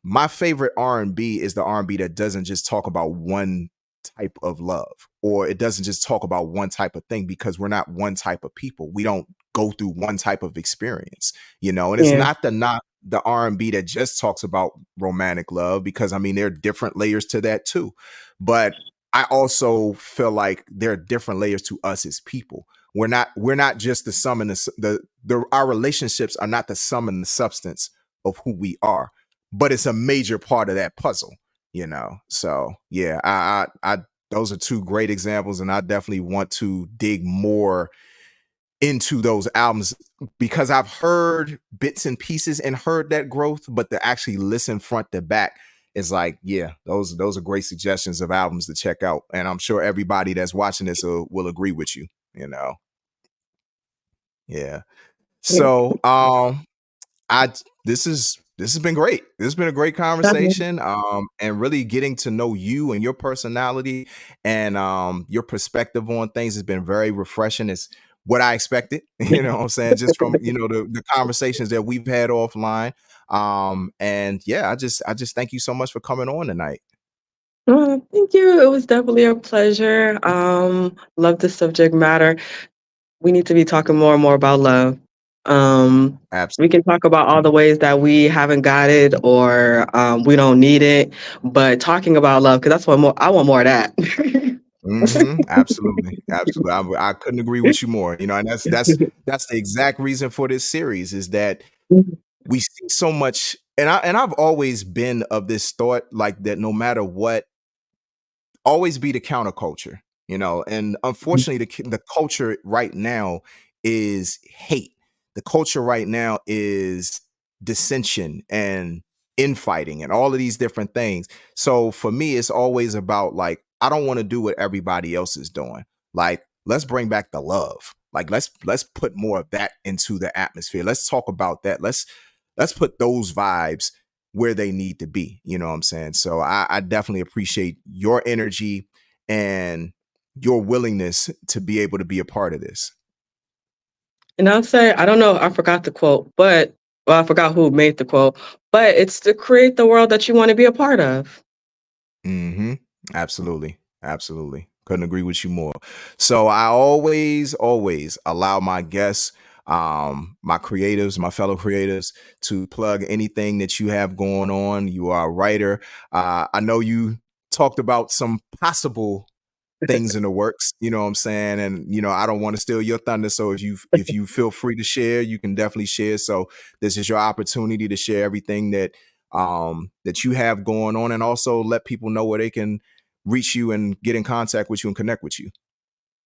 my favorite R&B is the R&B that doesn't just talk about one type of love, or it doesn't just talk about one type of thing, because we're not one type of people. We don't go through one type of experience, you know. And it's yeah. not the R&B that just talks about romantic love, because I mean there are different layers to that too. But I also feel like there are different layers to us as people. We're not just the sum and the our relationships are not the sum and the substance of who we are, but it's a major part of that puzzle, you know. So yeah, I those are two great examples, and I definitely want to dig more into those albums, because I've heard bits and pieces and heard that growth, but to actually listen front to back is like, yeah, those are great suggestions of albums to check out, and I'm sure everybody that's watching this will agree with you. You know, yeah. So I this has been great. This has been a great conversation, and really getting to know you and your personality and your perspective on things has been very refreshing. It's what I expected, you know what I'm saying, just from the conversations that we've had offline. And yeah, I just thank you so much for coming on tonight. Thank you. It was definitely a pleasure. Love the subject matter. We need to be talking more and more about love. Um, we can Absolutely. talk about all the ways that we haven't got it or we don't need it, but talking about love, because that's what more I want more of that. Absolutely, absolutely. I couldn't agree with you more. You know, and that's the exact reason for this series, is that we see so much, and I've always been of this thought, like that no matter what, always be the counterculture, you know. And unfortunately, the culture right now is hate. The culture right now is dissension and infighting and all of these different things. So for me, it's always about like, I don't want to do what everybody else is doing. Like, let's bring back the love. Like, let's put more of that into the atmosphere. Let's talk about that. Let's put those vibes where they need to be. You know what I'm saying? So I definitely appreciate your energy and your willingness to be able to be a part of this. And I'll say, I don't know, I forgot the quote, but well, I forgot who made the quote, but it's to create the world that you want to be a part of. Hmm. Absolutely. Absolutely. Couldn't agree with you more. So I always allow my guests, my creatives, my fellow creatives, to plug anything that you have going on. You are a writer. I know you talked about some possible things in the works, you know what I'm saying? And I don't want to steal your thunder. So if you feel free to share, you can definitely share. So this is your opportunity to share everything that you have going on, and also let people know where they can reach you and get in contact with you and connect with you.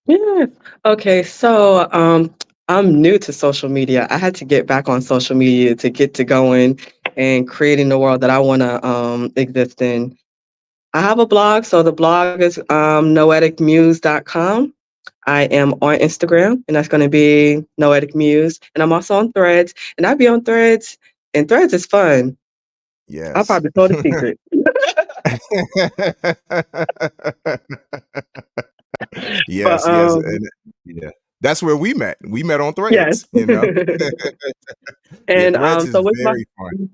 Yes. Okay, so I'm new to social media. I had to get back on social media to get to going and creating the world that I want to exist in. I have a blog, so the blog is noeticmuse.com. I am on Instagram, and that's going to be Noetic Muse, and I'm also on Threads, and I'll be on Threads, and Threads is fun. I'll Yes. probably told a secret. But Yes, yes. And yeah. That's where we met. We met on yes. Threads, Yeah, And Threads is so very fun.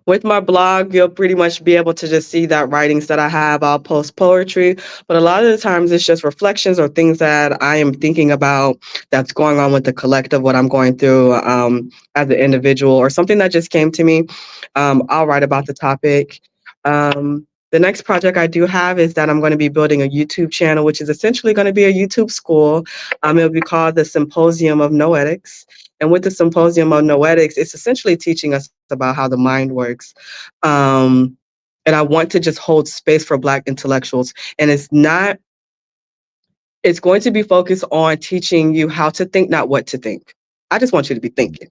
with my blog, you'll pretty much be able to just see that writings that I have. I'll post poetry, but a lot of the times it's just reflections or things that I am thinking about that's going on with the collective, what I'm going through as an individual, or something that just came to me. I'll write about the topic. The next project I do have is that I'm going to be building a YouTube channel, which is essentially going to be a YouTube school. It'll be called the Symposium of Noetics. And with the Symposium of Noetics, it's essentially teaching us about how the mind works. Um, and I want to just hold space for Black intellectuals. And it's going to be focused on teaching you how to think, not what to think. I just want you to be thinking.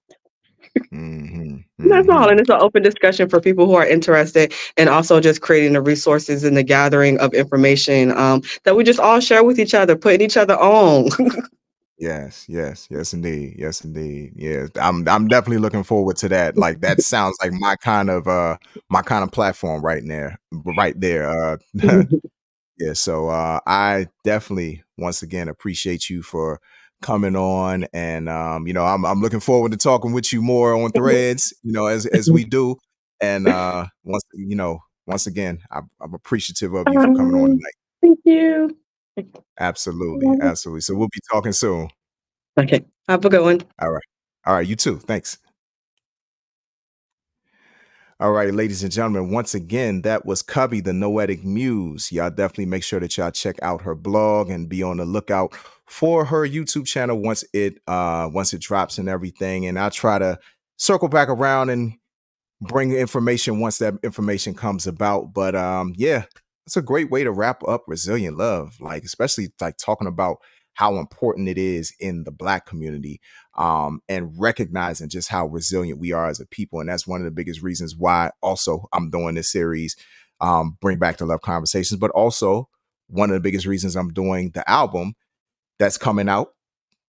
Hmm. That's all. Hmm. And it's an open discussion for people who are interested, and also just creating the resources and the gathering of information that we just all share with each other, putting each other on. Yes, yes, yes, indeed. Yes, indeed. Yeah. I'm definitely looking forward to that. Like that sounds like my kind of platform right there. Yeah, so I definitely once again appreciate you for coming on, and I'm looking forward to talking with you more on Threads, as we do. And once again, I'm appreciative of you for coming on Um, tonight. Thank you. Absolutely, absolutely. So we'll be talking soon. Okay. Have a good one. All right. All right, you too. Thanks. All right, ladies and gentlemen, once again, that was Kubby, the Noetic Muse. Y'all definitely make sure that y'all check out her blog and be on the lookout for her YouTube channel once it drops and everything. And I'll try to circle back around and bring information once that information comes about. But yeah, it's a great way to wrap up Resilient Love, like especially like talking about how important it is in the Black community, and recognizing just how resilient we are as a people. And that's one of the biggest reasons why also I'm doing this series, Bring Back the Love Conversations, but also one of the biggest reasons I'm doing the album that's coming out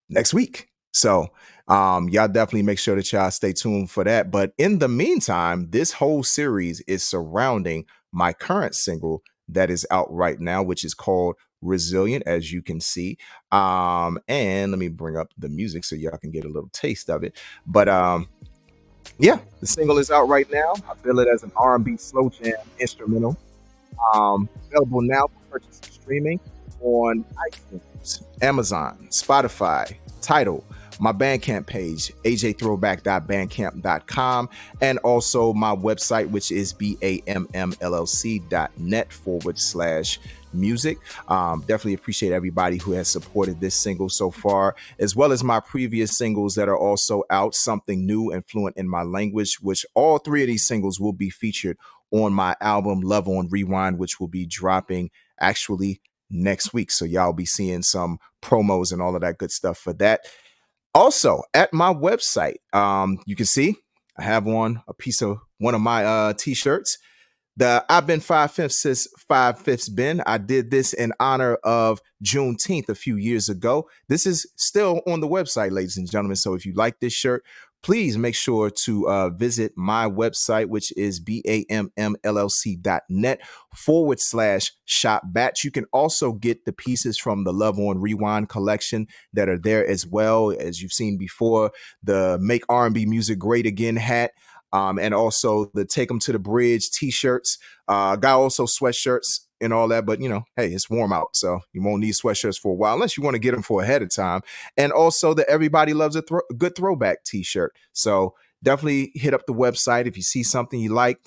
next week. So y'all definitely make sure that y'all stay tuned for that. But in the meantime, this whole series is surrounding my current single that is out right now, which is called Resilient, as you can see. And let me bring up the music so y'all can get a little taste of it. But yeah, the single is out right now. I feel it as an R&B slow jam instrumental. Available now for purchase and streaming on iTunes, Amazon, Spotify, Tidal, my Bandcamp page, ajthrowback.bandcamp.com, and also my website, which is bammllc.net/music. Definitely appreciate everybody who has supported this single so far, as well as my previous singles that are also out, Something New and Fluent in My Language, which all three of these singles will be featured on my album Love on Rewind, which will be dropping actually next week. So y'all be seeing some promos and all of that good stuff for that. Also, at my website, you can see I have on a piece of one of my t-shirts. The I've been 5/5 since 5/5's been. I did this in honor of Juneteenth a few years ago. This is still on the website, ladies and gentlemen. So if you like this shirt, please make sure to visit my website, which is bammllc.net/shop batch. You can also get the pieces from the Love on Rewind collection that are there as well. As you've seen before, the Make R&B Music Great Again hat, and also the Take Them to the Bridge t-shirts. Got also sweatshirts and all that, but hey, it's warm out, so you won't need sweatshirts for a while unless you want to get them for ahead of time. And also the Everybody Loves a Good Throwback t-shirt. So definitely hit up the website if you see something you like.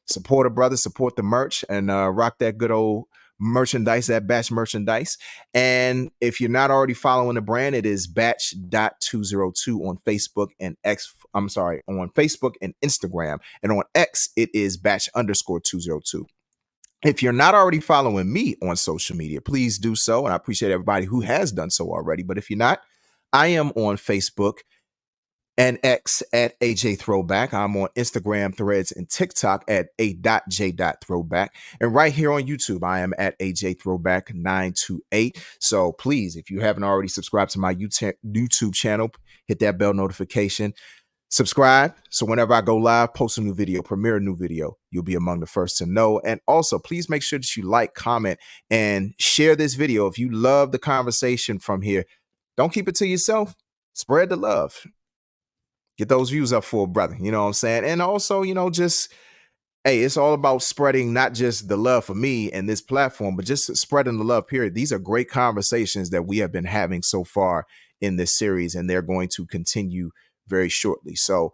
Support a brother, support the merch, and rock that good old merchandise at Batch Merchandise. And if you're not already following the brand, it is batch.202 on Facebook and on Facebook and Instagram. And on X, it is batch_202. If you're not already following me on social media, please do so. And I appreciate everybody who has done so already. But if you're not, I am on Facebook and X at AJ Throwback. I'm on Instagram, Threads, and TikTok at a.j.throwback. And right here on YouTube, I am at AJ Throwback 928. So please, if you haven't already subscribed to my YouTube channel, hit that bell notification. Subscribe, so whenever I go live, post a new video, premiere a new video, you'll be among the first to know. And also, please make sure that you like, comment, and share this video. If you love the conversation from here, don't keep it to yourself. Spread the love. Get those views up for a brother. You know what I'm saying? And also, just, hey, it's all about spreading not just the love for me and this platform, but just spreading the love, period. These are great conversations that we have been having so far in this series, and they're going to continue very shortly. So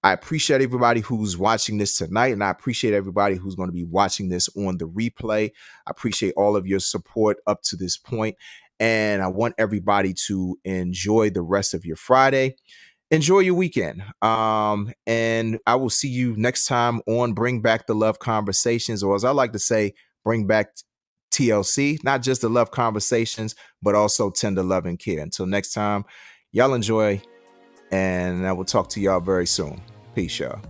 I appreciate everybody who's watching this tonight, and I appreciate everybody who's going to be watching this on the replay. I appreciate all of your support up to this point, and I want everybody to enjoy the rest of your Friday. Enjoy your weekend. And I will see you next time on Bring Back the Love Conversations, or as I like to say, Bring Back TLC, not just the love conversations, but also tender love and care. Until next time, y'all enjoy. And I will talk to y'all very soon. Peace, y'all.